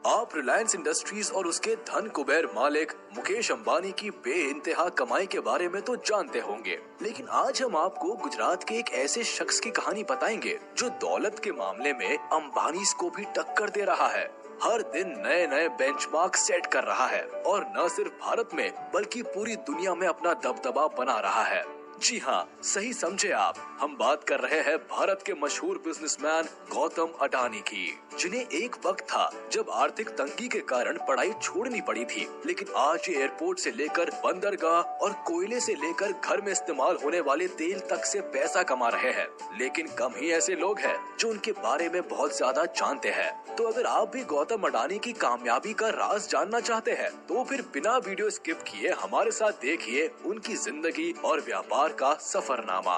आप रिलायंस इंडस्ट्रीज और उसके धन कुबेर मालिक मुकेश अंबानी की बेइंतहा कमाई के बारे में तो जानते होंगे, लेकिन आज हम आपको गुजरात के एक ऐसे शख्स की कहानी बताएंगे जो दौलत के मामले में अंबानी को भी टक्कर दे रहा है। हर दिन नए नए बेंचमार्क सेट कर रहा है और न सिर्फ भारत में बल्कि पूरी दुनिया में अपना दबदबा बना रहा है। जी हाँ, सही समझे आप, हम बात कर रहे हैं भारत के मशहूर बिजनेसमैन गौतम अडानी की, जिन्हें एक वक्त था जब आर्थिक तंगी के कारण पढ़ाई छोड़नी पड़ी थी, लेकिन आज ये एयरपोर्ट से लेकर बंदरगाह और कोयले से लेकर घर में इस्तेमाल होने वाले तेल तक से पैसा कमा रहे हैं। लेकिन कम ही ऐसे लोग हैं जो उनके बारे में बहुत ज्यादा जानते हैं। तो अगर आप भी गौतम अडानी की कामयाबी का राज जानना चाहते हैं तो फिर बिना वीडियो स्किप किए हमारे साथ देखिए उनकी जिंदगी और व्यापार का सफरनामा।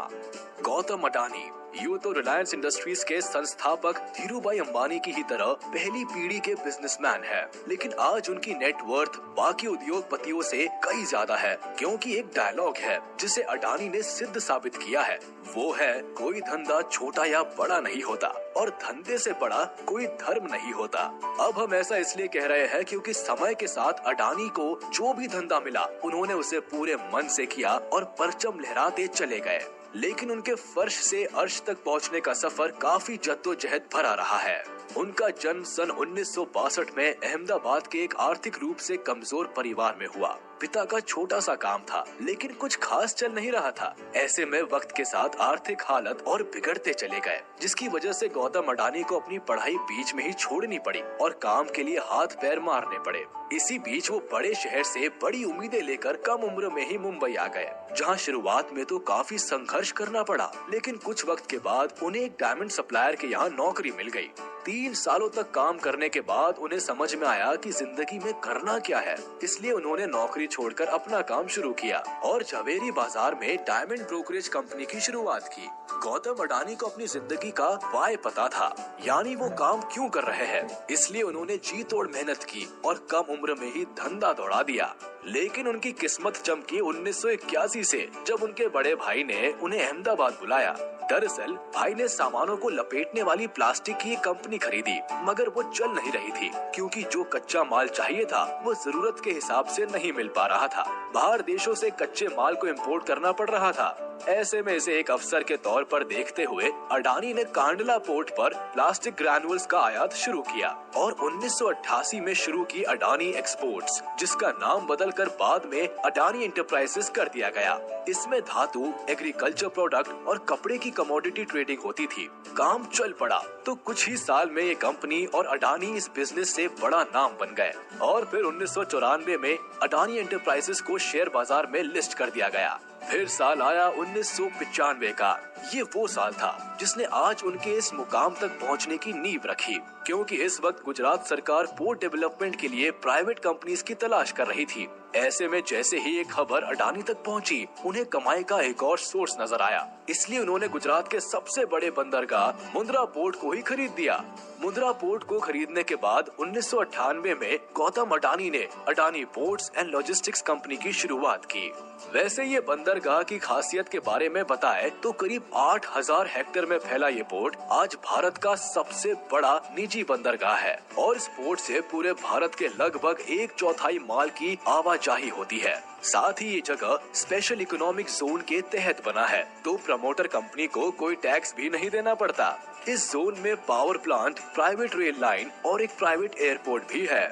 गौतम अडानी यूं तो रिलायंस इंडस्ट्रीज के संस्थापक धीरूभाई अंबानी की ही तरह पहली पीढ़ी के बिजनेसमैन है, लेकिन आज उनकी नेटवर्थ बाकी उद्योगपतियों से कई ज्यादा है, क्योंकि एक डायलॉग है जिसे अडानी ने सिद्ध साबित किया है, वो है कोई धंधा छोटा या बड़ा नहीं होता और धंधे से बड़ा कोई धर्म नहीं होता। अब हम ऐसा इसलिए कह रहे हैं क्योंकि समय के साथ अडानी को जो भी धंधा मिला उन्होंने उसे पूरे मन से किया और परचम लहराते चले गए। लेकिन उनके फर्श से अर्श तक पहुंचने का सफर काफी जद्दोजहद भरा रहा है। उनका जन्म सन 1962 में अहमदाबाद के एक आर्थिक रूप से कमजोर परिवार में हुआ। पिता का छोटा सा काम था, लेकिन कुछ खास चल नहीं रहा था। ऐसे में वक्त के साथ आर्थिक हालत और बिगड़ते चले गए, जिसकी वजह से गौतम अडानी को अपनी पढ़ाई बीच में ही छोड़नी पड़ी और काम के लिए हाथ पैर मारने पड़े। इसी बीच वो बड़े शहर से बड़ी उम्मीदें लेकर कम उम्र में ही मुंबई आ गए, जहां शुरुआत में तो काफी संघर्ष करना पड़ा, लेकिन कुछ वक्त के बाद उन्हें एक डायमंड सप्लायर के यहाँ नौकरी मिल गई। 3 सालों तक काम करने के बाद उन्हें समझ में आया कि जिंदगी में करना क्या है, इसलिए उन्होंने नौकरी छोड़कर अपना काम शुरू किया और झवेरी बाजार में डायमंड ब्रोकरेज कंपनी की शुरुआत की। गौतम अडानी को अपनी जिंदगी का वाय पता था, यानी वो काम क्यों कर रहे हैं, इसलिए उन्होंने जी तोड़ मेहनत की और कम उम्र में ही धंधा दौड़ा दिया। लेकिन उनकी किस्मत चमकी 1981 से, जब उनके बड़े भाई ने उन्हें अहमदाबाद बुलाया। दरअसल भाई ने सामानों को लपेटने वाली प्लास्टिक की एक कंपनी खरीदी, मगर वो चल नहीं रही थी क्योंकि जो कच्चा माल चाहिए था वो जरूरत के हिसाब से नहीं मिल पा रहा था। बाहर देशों से कच्चे माल को इम्पोर्ट करना पड़ रहा था। ऐसे में इसे एक अवसर के तौर पर देखते हुए अडानी ने कांडला पोर्ट पर प्लास्टिक ग्रैनुअल्स का आयात शुरू किया और 1988 में शुरू की अडानी एक्सपोर्ट्स, जिसका नाम बदलकर बाद में अडानी एंटरप्राइजेस कर दिया गया। इसमें धातु, एग्रीकल्चर प्रोडक्ट और कपड़े की कमोडिटी ट्रेडिंग होती थी। काम चल पड़ा तो कुछ ही साल में ये कंपनी और अडानी इस बिजनेस से बड़ा नाम बन गए और फिर 1994 में अडानी एंटरप्राइजेस को शेयर बाजार में लिस्ट कर दिया गया। फिर साल आया 1995 का। ये वो साल था जिसने आज उनके इस मुकाम तक पहुंचने की नींव रखी, क्योंकि इस वक्त गुजरात सरकार पोर्ट डेवलपमेंट के लिए प्राइवेट कंपनीज की तलाश कर रही थी। ऐसे में जैसे ही ये खबर अडानी तक पहुंची, उन्हें कमाई का एक और सोर्स नजर आया, इसलिए उन्होंने गुजरात के सबसे बड़े बंदरगाह मुंद्रा पोर्ट को ही खरीद दिया। मुंद्रा पोर्ट को खरीदने के बाद 1998 में गौतम अडानी ने Adani ports and logistics company की शुरुआत की। वैसे ये बंदरगाह की खासियत के बारे में बताएं तो करीब 8000 हेक्टेयर में फैला ये पोर्ट आज भारत का सबसे बड़ा निजी बंदरगाह है और इस पोर्ट से पूरे भारत के लगभग 1/4 माल की आवाजाही होती है। साथ ही ये जगह स्पेशल इकोनॉमिक जोन के तहत बना है, तो प्रमोटर कंपनी को कोई टैक्स भी नहीं देना पड़ता। इस जोन में power plant, private rail line और एक प्राइवेट एयरपोर्ट भी है।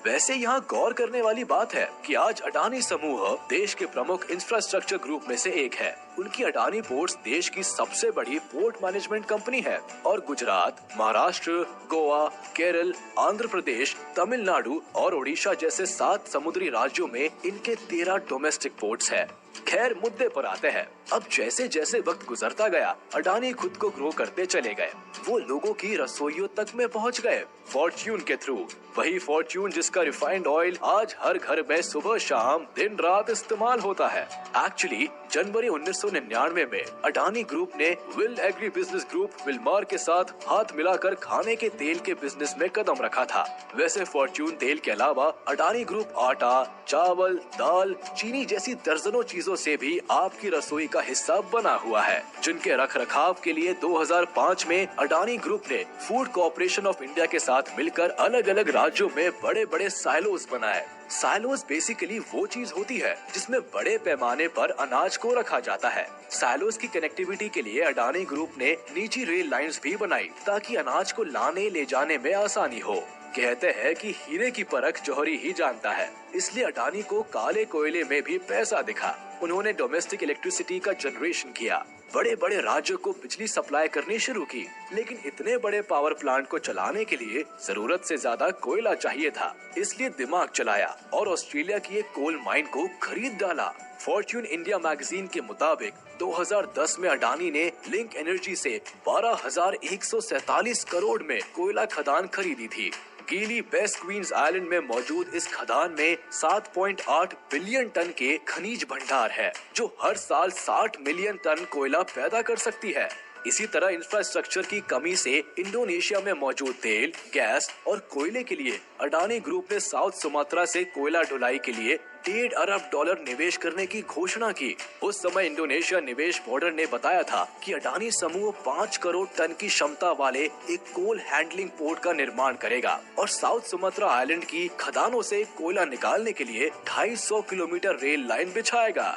वैसे यहाँ गौर करने वाली बात है कि आज अडानी समूह देश के प्रमुख इंफ्रास्ट्रक्चर ग्रुप में से एक है। उनकी अडानी पोर्ट्स देश की सबसे बड़ी पोर्ट मैनेजमेंट कंपनी है और गुजरात, महाराष्ट्र, गोवा, केरल, आंध्र प्रदेश, तमिलनाडु और ओडिशा जैसे 7 समुद्री राज्यों में इनके 13 डोमेस्टिक पोर्ट्स है। खैर, मुद्दे पर आते हैं। अब जैसे जैसे वक्त गुजरता गया, अडानी खुद को ग्रो करते चले गए। वो लोगों की रसोइयों तक में पहुंच गए फॉर्च्यून के थ्रू। वही फॉर्च्यून जिसका रिफाइंड ऑयल आज हर घर में सुबह शाम दिन रात इस्तेमाल होता है। एक्चुअली जनवरी 1999 में अडानी ग्रुप ने will agri business group Wilmar के साथ हाथ मिलाकर खाने के तेल के बिजनेस में कदम रखा था। वैसे फॉर्च्यून तेल के अलावा अडानी ग्रुप आटा, चावल, दाल, चीनी जैसी दर्जनों चीजों से भी आपकी रसोई का हिस्सा बना हुआ है, जिनके रखरखाव के लिए 2005 में अडानी ग्रुप ने फूड कॉर्पोरेशन ऑफ इंडिया के साथ मिलकर अलग अलग राज्यों में बड़े बड़े साइलोज बनाए। साइलोज बेसिकली वो चीज होती है जिसमें बड़े पैमाने पर अनाज को रखा जाता है। साइलोज की कनेक्टिविटी के लिए अडानी ग्रुप ने निजी रेल लाइंस भी बनाई ताकि अनाज को लाने ले जाने में आसानी हो। कहते हैं कि हीरे की परख जौहरी ही जानता है, इसलिए अडानी को काले कोयले में भी पैसा दिखा। उन्होंने डोमेस्टिक इलेक्ट्रिसिटी का जनरेशन किया, बड़े बड़े राज्यों को बिजली सप्लाई करनी शुरू की, लेकिन इतने बड़े पावर प्लांट को चलाने के लिए जरूरत से ज्यादा कोयला चाहिए था। इसलिए दिमाग चलाया और ऑस्ट्रेलिया की एक कोल माइन को खरीद डाला। फॉर्च्यून इंडिया मैगजीन के मुताबिक 2010 में अडानी ने लिंक एनर्जी से 12,147 करोड़ में कोयला खदान खरीदी थी। गीली वेस्ट क्वींस आइलैंड में मौजूद इस खदान में 7.8 बिलियन टन के खनिज भंडार है, जो हर साल 60 मिलियन टन कोयला पैदा कर सकती है। इसी तरह इंफ्रास्ट्रक्चर की कमी से इंडोनेशिया में मौजूद तेल, गैस और कोयले के लिए अडानी ग्रुप ने साउथ सुमात्रा से कोयला ढुलाई के लिए $1.5 अरब निवेश करने की घोषणा की। उस समय इंडोनेशिया निवेश बोर्ड ने बताया था कि अडानी समूह 5 करोड़ टन की क्षमता वाले एक कोल हैंडलिंग पोर्ट का निर्माण करेगा और साउथ सुमात्रा आइलैंड की खदानों से कोयला निकालने के लिए 250 किलोमीटर रेल लाइन बिछाएगा।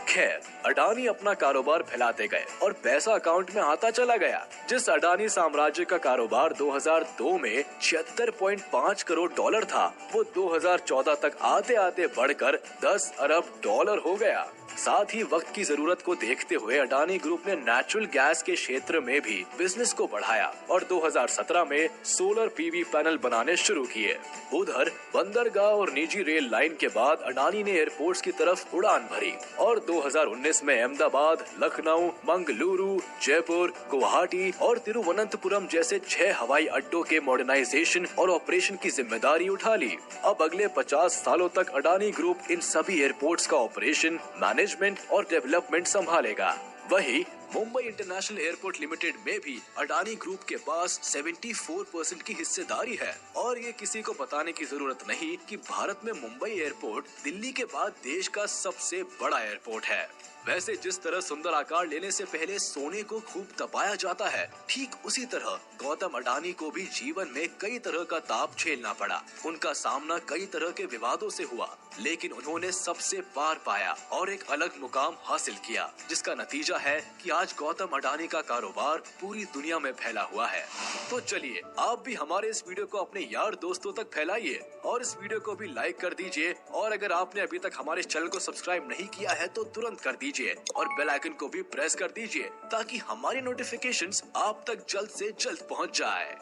खैर, अडानी अपना कारोबार फैलाते गए और पैसा अकाउंट में आता चला गया। जिस अडानी साम्राज्य का कारोबार 2002 में $76.5 करोड़ था, वो 2014 तक आते आते बढ़कर $10 अरब हो गया। साथ ही वक्त की जरूरत को देखते हुए अडानी ग्रुप ने नेचुरल गैस के क्षेत्र में भी बिजनेस को बढ़ाया और 2017 में सोलर पीवी पैनल बनाने शुरू किए। उधर बंदरगाह और निजी रेल लाइन के बाद अडानी ने एयरपोर्ट्स की तरफ उड़ान भरी और 2019 में अहमदाबाद, लखनऊ, मंगलुरु, जयपुर, गुवाहाटी और तिरुवनंतपुरम जैसे 6 हवाई अड्डों के मॉडर्नाइजेशन और ऑपरेशन की जिम्मेदारी उठा ली। अब अगले 50 सालों तक अडानी ग्रुप इन सभी एयरपोर्ट्स का ऑपरेशन, मैनेजमेंट और डेवलपमेंट संभालेगा। वही मुंबई इंटरनेशनल एयरपोर्ट लिमिटेड में भी अडानी ग्रुप के पास 74% की हिस्सेदारी है और ये किसी को बताने की जरूरत नहीं कि भारत में मुंबई एयरपोर्ट दिल्ली के बाद देश का सबसे बड़ा एयरपोर्ट है। वैसे जिस तरह सुंदर आकार लेने से पहले सोने को खूब तपाया जाता है, ठीक उसी तरह गौतम अडानी को भी जीवन में कई तरह का ताप झेलना पड़ा। उनका सामना कई तरह के विवादों से हुआ, लेकिन उन्होंने सबसे पार पाया और एक अलग मुकाम हासिल किया, जिसका नतीजा है कि आज गौतम अडानी का कारोबार पूरी दुनिया में फैला हुआ है। तो चलिए, आप भी हमारे इस वीडियो को अपने यार दोस्तों तक फैलाइए और इस वीडियो को भी लाइक कर दीजिए और अगर आपने अभी तक हमारे चैनल को सब्सक्राइब नहीं किया है तो तुरंत कर दीजिए और बेल आइकन को भी प्रेस कर दीजिए ताकि हमारी नोटिफिकेशंस आप तक जल्द से जल्द पहुंच जाए।